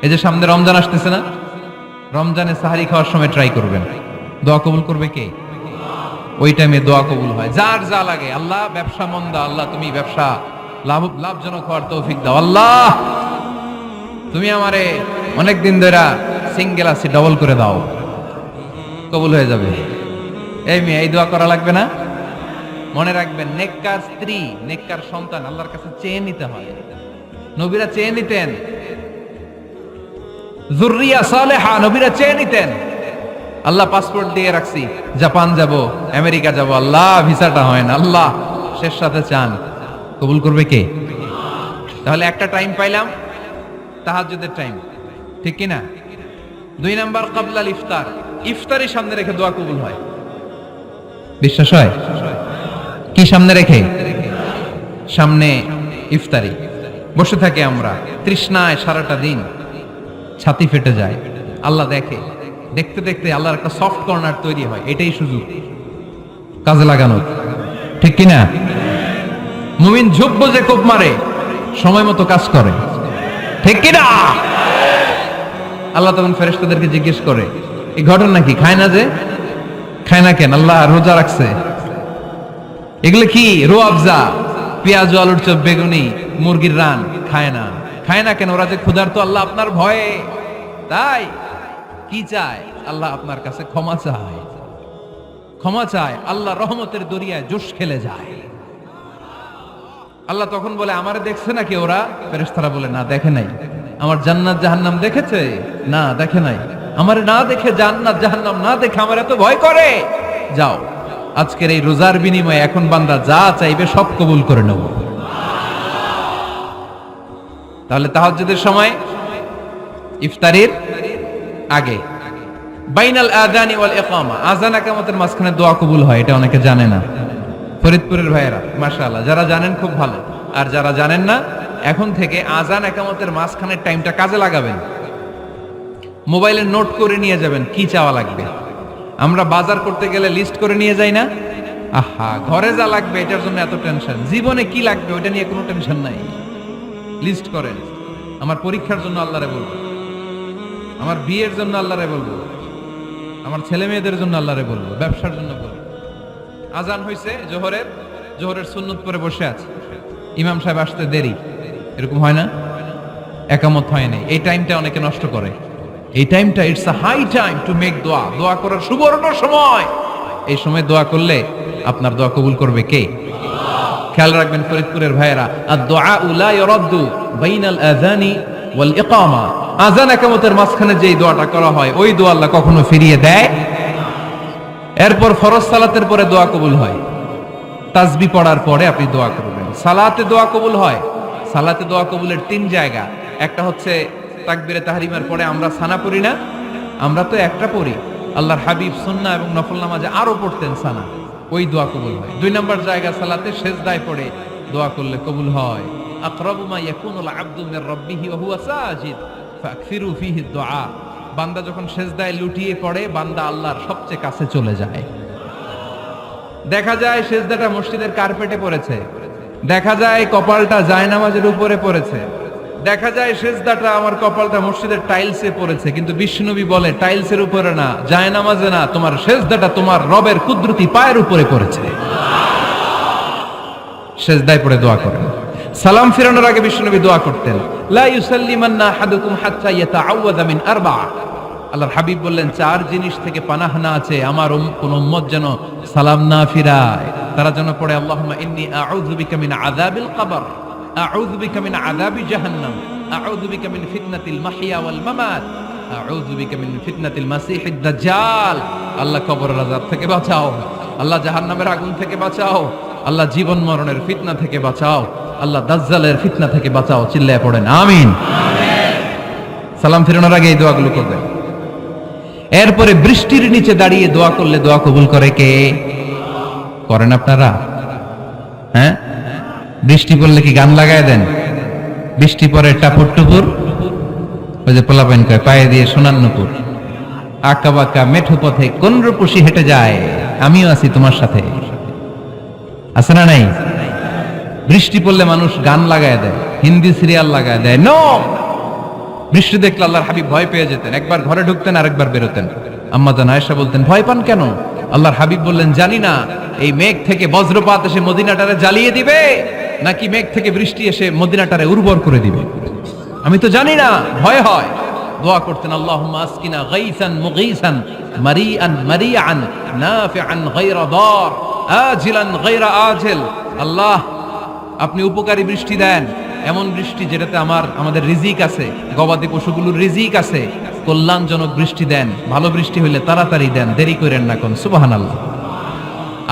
এই যে সামনে রমজান আসতেছে না, রমজানে সাহারি খাওয়ার সময় ট্রাই করবেন, দোয়া কবুল করবে কে? ওই টাইমে দোয়া কবুল হয়। যার যা লাগে, আল্লাহ ব্যবসা মন্দা, আল্লাহ তুমি ব্যবসা লাভজনক হওয়ার তৌফিক দাও, আল্লাহ তুমি আমারে অনেকদিন ধরে সিঙ্গেল আছি, ডবল করে দাও, কবুল হয়ে যাবে। এই মেয়ে, এই দোয়া করা লাগবে না? মনে রাখবেন, নেককার স্ত্রী, নেককার সন্তান আল্লাহর কাছে চেয়ে নিতে হয়। নবীরা চেয়ে নিতেন, যুররিয়া সালেহা নবীরা চেয়ে নিতেন। আল্লাহ পাসপোর্ট দিয়ে রাখছি, জাপান যাব, আমেরিকা যাব, আল্লাহ ভিসাটা হয় না, আল্লাহ শেষ সাথে চান, কবুল করবে কে? তাহলে একটা টাইম পাইলাম, তাহাজ্জুদের টাইম, ঠিক কি না? 2 নাম্বার ক্বাবলাল ইফতার, ইফতারি সামনে রেখে দোয়া কবুল হয়। বিশ্বাস হয়? কি সামনে রেখে? সামনে ইফতারি। বসে থাকে আমরা তৃষ্ণায় সারাটা দিন, ছাতি ফেটে যায়, আল্লাহ দেখে, দেখতে দেখতে আল্লাহর একটা সফট কর্নার তৈরি হয়। এটাই সুযোগ কাজে লাগানোর, ঠিক কিনা? মুমিন ঝুব্ব যে কোপ মারে, সময় মতো কাজ করে, ঠিক কিনা? আল্লাহ তখন ফেরেশতাদেরকে জিজ্ঞেস করে, এই ঘটনা কি? খায় না যে? খায় না কেন? আল্লাহ রোজা রাখছে। এগুলো কি? রোয়াবজা, পেঁয়াজ, আলুর চপ, বেগুনি, মুরগির রান, খায় না। খায় না কেন? ওরা যে ক্ষুধার্ত, আল্লাহ আপনার ভয়ে। তাই কি চায়? আল্লাহ আপনার কাছে ক্ষমা চায়, ক্ষমা চায়। আল্লাহ রহমতের দরিয়ায় জোশ খেলে যায়। আল্লাহ তখন বলে, আমারে দেখছে নাকি ওরা? ফেরেশতারা বলে, না দেখে নাই। আমার জান্নাত জাহান্নাম দেখেছে? না দেখে নাই। আমারে না দেখে, জান্নাত জাহান্নাম না দেখে আমার এত ভয় করে। যাও, আজকের এই রোজার বিনিময়ে এখন বান্দা যা চাইবে সব কবুল করে নেব। তাহলে তাহাজ্জুদের সময় ইফতারির আগে, বাইনাল আযানি ওয়াল ইকামা, আযান ইকামতের মাঝখানে দোয়া কবুল হয়। এটা অনেকে জানে না। ফরিদপুরের ভাইয়েরা মাশাআল্লাহ, যারা জানেন খুব ভালো, আর যারা জানেন না, এখন থেকে আযান ইকামতের মাঝখানের টাইমটা কাজে লাগাবেন। মোবাইলে নোট করে নিয়ে যাবেন কি চাওয়া লাগবে। আমরা বাজার করতে গেলে লিস্ট করে নিয়ে যাই না? আহা, ঘরে যা লাগবে এটার জন্য এত টেনশন, জীবনে কি লাগবে ওটা নিয়ে কোনো টেনশন নাই। লিস্ট করেন। আমার পরীক্ষার জন্য আল্লাহরে বলবো, আমার বিয়ের জন্য আল্লাহরে বলবো, আমার ছেলে মেয়েদের জন্য আল্লাহরে বলবো, ব্যবসার জন্য বলবো। আজান হয়েছে জোহরের সুন্নত পরে বসে আছে, ইমাম সাহেব আসতে দেরি, এরকম হয় না? একামত হয় নাই, এই টাইমটা অনেকে নষ্ট করে। এই টাইমটা it's a high time to make দোয়া, দোয়া করার সুবর্ণ সময়। এই সময় দোয়া করলে আপনার দোয়া কবুল করবে কে? খেয়াল রাখবেন ফরিদপুরের ভাইয়েরা, আদ-দুআউ লা ইউরাদ্দু বাইনাল আযানি ওয়াল ইকামা, আযান ইকামতের মাঝখানে যেই দোয়াটা করা হয় ওই দোয়া আল্লাহ কখনো ফিরিয়ে দেয়। এরপর ফরজ সালাতের পরে দোয়া কবুল হয়, তাসবিহ পড়ার পরে আপনি দোয়া করবেন। সালাতে দোয়া কবুল হয়। সালাতে দোয়া কবুলের 3 জায়গা। একটা হচ্ছে তাকবীরে তাহরিমার পরে আমরা সানা পড়ি না, আমরা তো একটা পড়ি। আল্লাহর হাবিব সুন্নাহ এবং নফল নামাজে আরো পড়তেন সানা, ওই দোয়া কবুল হয়। 2 নম্বর জায়গা সালাতে সেজদায় পড়ে দোয়া করলে কবুল হয়। আকরাবু মা ইয়াকুনুল আবদু মির রাব্বিহি ওয়া হুয়া সাজিদ ফাকসিরু ফীহি দুআ, বান্দা যখন সেজদায় লুটিয়ে পড়ে বান্দা আল্লাহর সবচেয়ে কাছে চলে যায়। দেখা যায় সেজদাটা মসজিদের কার্পেটে পড়েছে, দেখা যায় কপালটা জায়নামাজের উপরে পড়েছে, দেখা যায় সেজদাটা আমার কপালটা মসজিদের টাইলসে পড়েছে, কিন্তু বিশ্বনবী বলে টাইলসের উপরে না, জায়নামাজে না, তোমার সেজদাটা তোমার রবের কুদরতি পায়ের উপরে পড়েছে। সেজদায় পড়ে দোয়া করেন। সালাম ফিরানোর আগে বিশ্বনবী দোয়া করতেন, লা ইউসাল্লিমান্না আহাদুকুম হাত্তা ইয়াতাআওয়াযা মিন আরবা'a। আল্লাহর হাবিব বললেন 4 জিনিস থেকে পানাহ না আছে আমার কোন উম্মত যেন সালাম না ফিরায়। তারা যেন পড়ে, আল্লাহুম্মা ইন্নী আউযু বিকা মিন আযাবিল কবর, আউযু বিকা মিন আযাবি জাহান্নাম, আউযু বিকা মিন ফিতনাতিল মাহইয়া ওয়াল মামাত, আউযু বিকা মিন ফিতনাতিল মাসিহিদ দাজ্জাল। আল্লাহ কবরের আযাব থেকে বাঁচাও, আল্লাহ জাহান্নামের আগুন থেকে বাঁচাও, আল্লাহ জীবন মরণের ফিতনা থেকে বাঁচাও, আল্লাহ দাজ্জালের ফিতনা থেকে বাঁচাও। চিল্লায়ে পড়েন আমিন। সালাম ফিরানোর আগে এই দোয়াগুলো করবেন। এরপরে বৃষ্টির নিচে দাঁড়িয়ে দোয়া করলে দোয়া কবুল করে কে? করেন আপনারা? হ্যাঁ, বৃষ্টি পড়লে কি গান লাগায় দেন? বৃষ্টি পরে টাপুর টুপুর, ওই যে পোলাপাইন কয় পায়ে দিয়ে সোনার নুপুর, আঁকা বাঁকা মেঠো পথে কোন রূপসী হেঁটে যায়, আমিও আছি তোমার সাথে, আছে না নাই? বৃষ্টি পড়লে মানুষ গান লাগায় দেয়, হিন্দি সিরিয়াল লাগায় দেয়। নো, বৃষ্টি দেখলে আল্লাহর হাবিব ভয় পেয়ে যেতেন, একবার ঘরে ঢুকতেন আরেকবার বেরোতেন। আম্মা জান আয়েশা বলতেন, ভয় পান কেন? আল্লাহর হাবিব বললেন, জানি না এই মেঘ থেকে বজ্রপাত এসে মদিনাটারে জ্বালিয়ে দিবে নাকি মেঘ থেকে বৃষ্টি এসে মদিনাটারে উর্বর করে দিবে, আমি তো জানি না, ভয় হয়। দোয়া করতেন, আল্লাহুম্মা আসকিনা গাইসান মুগীসান মারিআন মারিআন নাফিআন গায়রা দার আজিলান গায়রা আজিল। আল্লাহ, আপনি উপকারী বৃষ্টি দেন, এমন বৃষ্টি যেটাতে আমাদের রিজিক আছে, গবাদি পশুগুলোর রিজিক আছে। কল্যাণজনক বৃষ্টি দেন, ভালো বৃষ্টি হইলে তাড়াতাড়ি দেন, দেরি করেন না কোন। সুবহানাল্লাহ।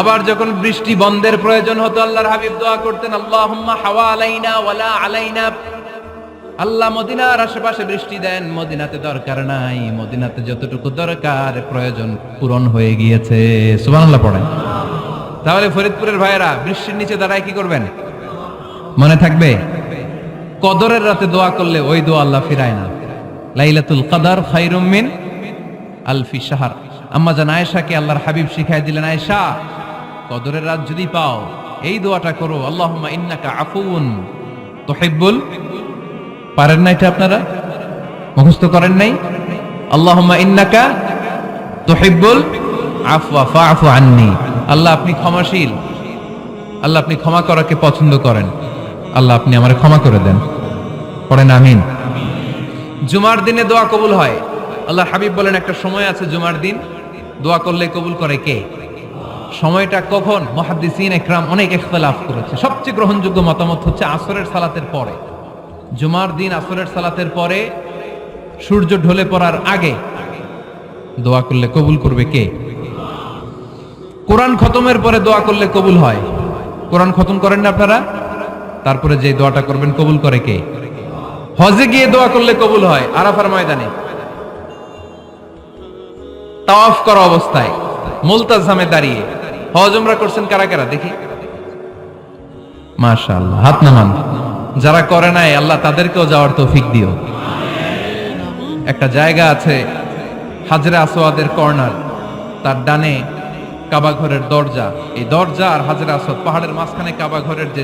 আবার যখন বৃষ্টি বন্ধের প্রয়োজন হতো, আল্লাহর হাবিব দোয়া করতেন, আল্লাহুম্মা হাওয়া আলাইনা ওয়ালা আলাইনা। আল্লাহ মদিনার আশেপাশে বৃষ্টি দেন, মদিনাতে দরকার নাই, মদিনাতে যতটুকু দরকার প্রয়োজন পূরণ হয়ে গিয়েছে। সুবহানাল্লাহ পড়েন। তাহলে ফরিদপুরের ভাইয়েরা বৃষ্টির নিচে দাঁড়ায় কি করবেন মনে থাকবে? কদরের রাতে দোয়া করলে ওই দোয়া আল্লাহ ফিরায় না। লাইলাতুল কদর খায়রুম মিন আলফি শাহর। আম্মা জান আয়েশাকে আল্লাহর হাবিব শিখাই দিলেন, আয়েশা, কদরের রাত যদি পাও এই দোয়াটা করো, আল্লাহুম্মা ইন্নাকা আফুউন তুহিব্বুল। পারেন না এটা? আপনারা মুখস্থ করেন নাই? আল্লাহুম্মা ইন্নাকা তুহিব্বুল আফওয়া ফাআফু আন্নি। আল্লাহ আপনি ক্ষমাশীল, আল্লাহ আপনি ক্ষমা করাকে পছন্দ করেন, আল্লাহ আপনি আমারে ক্ষমা করে দেন। পড়েন আমিন। জুমার দিনে দোয়া কবুল হয়। আল্লাহর হাবিব বলেন, একটা সময় আছে জুমার দিন দোয়া করলে কবুল করে কে? সময়টা কখন? মুহাদ্দিসিন ইকরাম অনেক ইখতিলাফ করেছে। সবচেয়ে গ্রহণযোগ্য মতামত হচ্ছে আসরের সালাতের পরে। জুমার দিন আসরের সালাতের পরে সূর্য ঢলে পড়ার আগে দোয়া করলে কবুল করবে কে? কোরআন খতমের পরে দোয়া করলে কবুল হয়। কোরআন খতম করেন না আপনারা? তারপরে যে দোয়াটা করবেন কবুল করে কে? হজে গিয়ে দোয়া করলে কবুল হয়। আরাফার ময়দানে তাওয়াফ করা অবস্থায় মুলতাজামে দাঁড়িয়ে। হজ উমরা করছেন কারা কারা দেখি? মাশাআল্লাহ, হাত নামান। যারা করে নাই আল্লাহ তাদেরকেও যাওয়ার তৌফিক দিও। একটা জায়গা আছে হাজরে আসওয়াদের কর্নার, তার ডানে কাবা ঘরের দরজা। এই দরজা আর হাজরে আসওয়াদ পাহাড়ের মাঝখানে কাবা ঘরের যে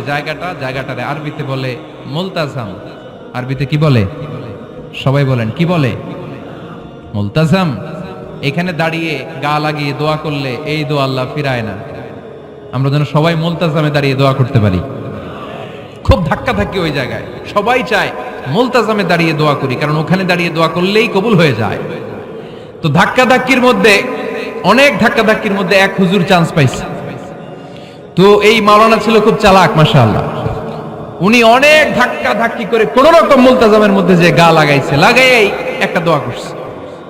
জায়গাটারে আরবিতে বলে মুলতাজাম। আরবিতে কি বলে? সবাই বলেন, কি বলে? মুলতাজাম। এখানে দাঁড়িয়ে গা লাগিয়ে দোয়া করলে এই দোয়া আল্লাহ ফিরায় না। আমরা যেন সবাই মুলতাজামে দাঁড়িয়ে দোয়া করতে পারি। খুব ধাক্কা ধাক্কি ওই জায়গায়, সবাই চায় মুলতাজামে দাঁড়িয়ে দোয়া করি, কারণ ওখানে দাঁড়িয়ে দোয়া করলেই কবুল হয়ে যায়। তো ধাক্কা ধাক্কির মধ্যে, অনেক ধাক্কা ধাক্কির মধ্যে এক হুজুর চান্স পাইছে। তো এই মাওলানা ছিল খুব চালাক, মাশাআল্লাহ। উনি অনেক ধাক্কা ধাক্কি করে কোন রকম মুলতাজামের মধ্যে যে গা লাগাইছে, লাগাই একটা দোয়া করছে।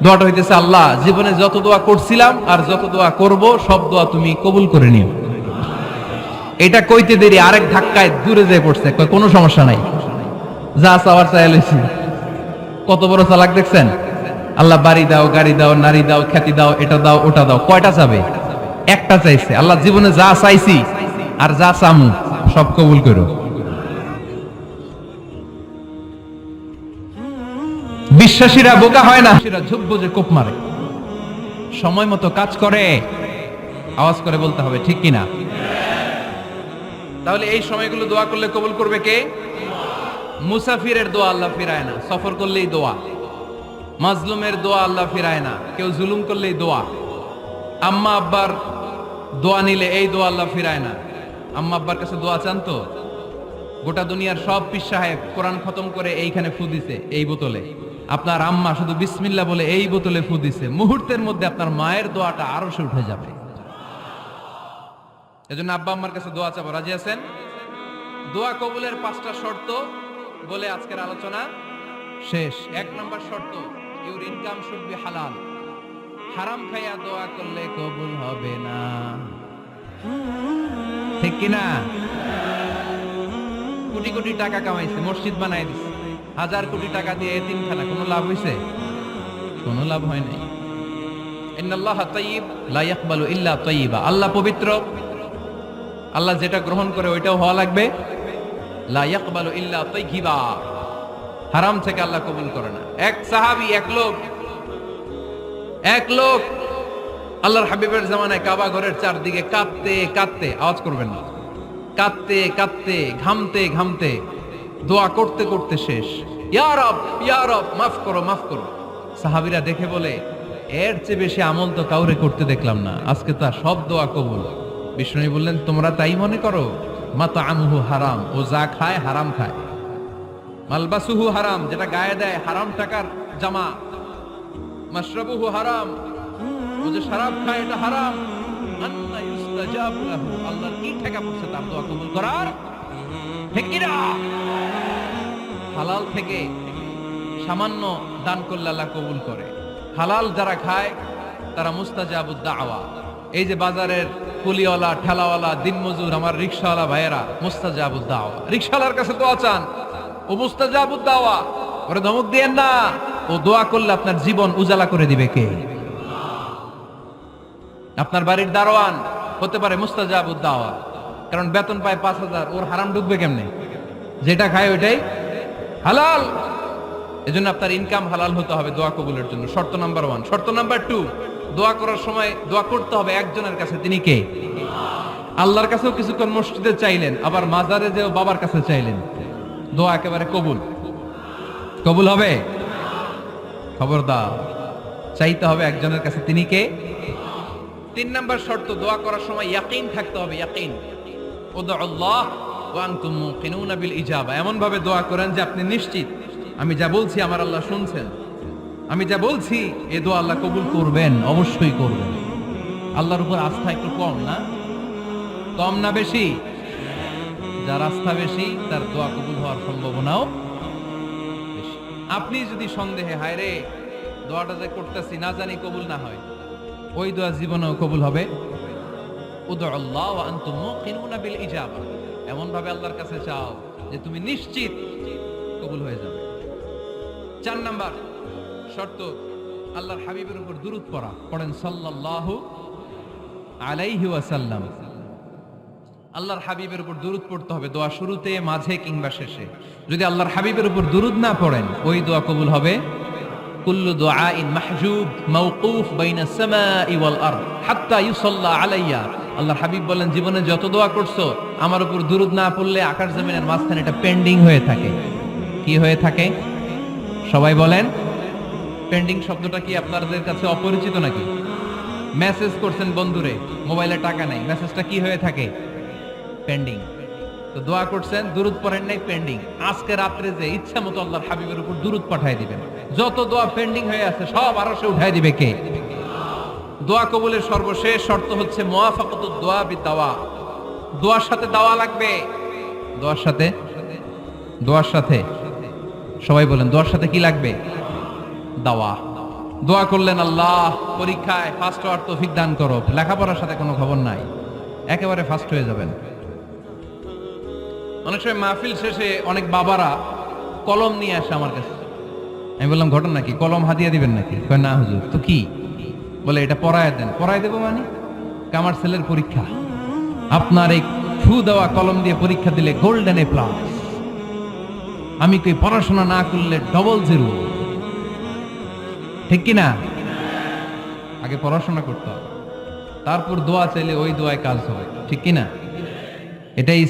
দোয়াটা হইতেছে, আল্লাহ জীবনে যত দোয়া করছিলাম আর যত দোয়া করব সব দোয়া তুমি কবুল করে নিও। এটা কইতে দেরি আরেক ধাক্কায় দূরে যেয়ে পড়ছে, কোনো সমস্যা নাই, যা চাওয়ার চাই লইছি। কত বড় চালাক দেখছেন? আল্লাহ বাড়ি দাও, গাড়ি দাও, নারী দাও, খ্যাতি দাও, এটা দাও, ওটা দাও। কয়টা চাবে? একটা চাইছে। আল্লাহ জীবনে যা চাইছি আর যা চামু সব কবুল করো। বিশ্বাসীরা বোকা হয় না, ঝুপ বুঝে কোপ মারে। সময় মতো কাজ করে, আওয়াজ করে বলতে হবে ঠিক কিনা? তাহলে এই সময়গুলো দোয়া করলে কবুল করবে কে? মুসাফিরের দোয়া আল্লাহ ফিরায় না, সফর করলেই দোয়া। মাজলুমের দোয়া আল্লাহ ফিরায় না, কেউ জুলুম করলেই দোয়া। আম্মা আব্বার দোয়া নিলে এই দোয়া আল্লাহ ফিরায় না। আম্মা আব্বার কাছে দোয়া চান তো? গোটা দুনিয়ার সব পীর সাহেব কোরআন খতম করে এইখানে ফু দিছে এই বোতলে, আপনার আম্মা শুধু বিসমিল্লাহ বলে এই বোতলে ফু দিছে, মুহূর্তের মধ্যে আপনার মায়ের দোয়াটা আরশে উঠে যাবে। এজন্য আব্বা আম্মার কাছে দোয়া চাবো, রাজি আছেন? দোয়া কবুলের 5টা শর্ত বলে আজকের আলোচনা শেষ। 1 নম্বর শর্ত, ইউর ইনকাম শুড বি হালাল। হারাম খাইয়া দোয়া করলে কবুল হবে না, ঠিক কিনা? কোটি কোটি টাকা কামাইছে, মসজিদ বানাই দিছে, 1000 কোটি টাকা দিয়ে এতিমখানা, কোনো লাভ হইছে? কোনো লাভ হয় নাই। ইন্নাল্লাহা তাইয়্যিব লা ইয়াকবালু ইল্লা তাইয়্যিবা। আল্লাহ পবিত্র, আল্লাহ যেটা গ্রহণ করে ওইটাও হওয়া লাগবে। লা ইয়াকবালু ইল্লা তাইয়্যিবা। হারাম থেকে আল্লাহ কবুল করে না। এক সাহাবী, এক লোক আল্লাহর হাবিবের জামানায় কাবা ঘরের চারদিকে কাঁদতে কাঁদতে, আওয়াজ করবেন না, কাঁদতে কাঁদতে, ঘামতে ঘামতে, দোয়া করতে করতে শেষ। ইয়া রব মাফ করো মাফ করো। সাহাবীরা দেখে বলে, এর চেয়ে বেশি আমল তো কাউরে করতে দেখলাম না, আজকে তার সব দোয়া কবুল। বিষ্ণু বললেন, তোমরা তাই মনে করো? মাতআমুহু হারাম, ও যা খায় হারাম খায়। মালবাসুহু হারাম, যেটা গায়ে দেয় হারাম টাকার জামা। মাশরাবুহু হারাম, ও যে শরাব খায় এটা হারাম। আন্না ইউস্তাজাবু লাহু, আল্লাহর কি ঠেকা পড়ছে তার দোয়া কবুল করার? ঠিক কি না? হালাল থেকে সামান্য দান করলে আল্লাহ কবুল করে। হালাল যারা খায় তারা মুস্তাজাবুদ দাওয়া। এই যে বাজারের কুলিওয়ালা, ঠেলাওয়ালা, দিনমজুর, আমার রিকশাওয়ালা ভাইয়েরা, মুস্তাজাবুদ দাওয়া। রিকশাওয়ালার কাছে দোয়া চান, ও মুস্তাজাবুদ দাওয়া। ওরে ধমক দিয়েন না, ও দোয়া করলে আপনার জীবন উজালা করে দিবে কে? আপনার বাড়ির দারোয়ান হতে পারে মুস্তাজাবুদ দাওয়া, কারণ বেতন পায় 5,000, ওর হারাম ঢুকবে কেমনে? যেটা খায় ওইটাই হালাল। এজন্য আপনার ইনকাম হালাল হতে হবে দোয়া কবুলের জন্য। শর্ত নাম্বার 1। শর্ত নাম্বার 2, দোয়া করার সময় দোয়া করতে হবে একজনের কাছে। তিনি কে? আল্লাহর কাছেও কিছুক্ষণ মসজিদে চাইলেন, আবার মাজারে যেও বাবার কাছে চাইলেন, দোয়া একেবারে কবুল। কবুল হবে? খবরদার, চাইতে হবে একজনের কাছে। তিনি কে? 3 নাম্বার শর্ত, দোয়া করার সময় ইয়াকিন থাকতে হবে। ইয়াকিন, উদউল্লাহ ওয়া আনতুম মুকিনুনা বিল ইজাবা। এমন ভাবে দোয়া করেন যে আপনি নিশ্চিত, আমি যা বলছি আমার আল্লাহ শুনছেন, আমি যা বলছি এ দোয়া আল্লাহ কবুল করবেন, অবশ্যই করবেন। আল্লাহর উপর আস্থা একটু কম না? কম না বেশি? যার আস্থা বেশি তার দোয়া কবুল হওয়ার সম্ভাবনাও বেশি। আপনি যদি সন্দেহে, হায় রে দোয়াটা যে করতেছি না জানি কবুল না হয়, ওই দোয়া জীবনেও কবুল হবে। উদউল্লাহ ওয়া আনতুম মুকিনুনা বিল ইজাবা, এমন ভাবে আল্লাহর কাছে চাও যে তুমি নিশ্চিত কবুল হয়ে যাবে। 4 নাম্বার শর্ত, আল্লাহর হাবিবের উপর দুরূদ পড়া। পড়েন সাল্লাল্লাহু আলাইহি ওয়াসাল্লাম। আল্লাহর হাবিবের উপর দুরূদ পড়তে হবে দোয়া শুরুতে, মাঝে কিংবা শেষে। যদি আল্লাহর হাবিবের উপর দুরূদ না পড়েন, ওই দোয়া কবুল হবে। কুল্লু দুআইন মাহজুব মাওকুফ বাইনা সামাই ওয়াল আরদ হাত্তা ইউসাল্লা আলাইয়া। আল্লাহর হাবিব বলেন, জীবনে যত দোয়া করছো আমার উপর দুরূদ না পড়লে আকাশ জমিনের মাঝখানে এটা পেন্ডিং হয়ে থাকে। কি হয়ে থাকে? সবাই বলেন। পেন্ডিং শব্দটা কি আপনাদের কাছে অপরিচিত নাকি? মেসেজ করছেন বন্ধুরে, মোবাইলে টাকা নাই, মেসেজটা কি হয়ে থাকে? পেন্ডিং। তো দোয়া করছেন, দুরূদ পড়েন নাই, পেন্ডিং। আজকে রাত্রে যে ইচ্ছা মতো আল্লাহর হাবিবের উপর দুরূদ পাঠিয়ে দিবেন, যত দোয়া পেন্ডিং হয়ে আছে সব আরশে উঠায় দিবে কে? দোয়া কবুলের সর্বশেষ শর্ত হচ্ছে মুওয়াফাকাতুদ দোয়া বিদাওয়া। দোয়ার সাথে দাওয়া লাগবে। দোয়ার সাথে সবাই বলেন, দোয়ার সাথে কি লাগবে? দাওয়া। দোয়া করলেন, আল্লাহ পরীক্ষায় ফার্স্ট হওয়ার তৌফিক দান করো। লেখাপড়ার সাথে কোনো খবর নাই, একেবারে ফার্স্ট হয়ে যাবেন। অনেক সময় মাহফিল শেষে অনেক বাবারা কলম নিয়ে আসে আমার কাছে। আমি বললাম, ঘটনা কি? কলম হাদিয়া দিবেন নাকি? কয় না হুজুর। তো কি? বলে, এটা পড়ায় দেন। পড়ায় দেবো মানে? আমার ছেলের পরীক্ষা, আপনার এই ফু দেওয়া কলম দিয়ে পরীক্ষা দিলে গোল্ডেন এ প্লাস। আমি কই, পড়াশোনা না করলে ডবল জিরো। ঠিক কি না? আগে পড়াশোনা করতে হবে, তারপর দোয়া চাইলে ওই দোয়ায় কাজ হবে। ঠিক কি না? এটাই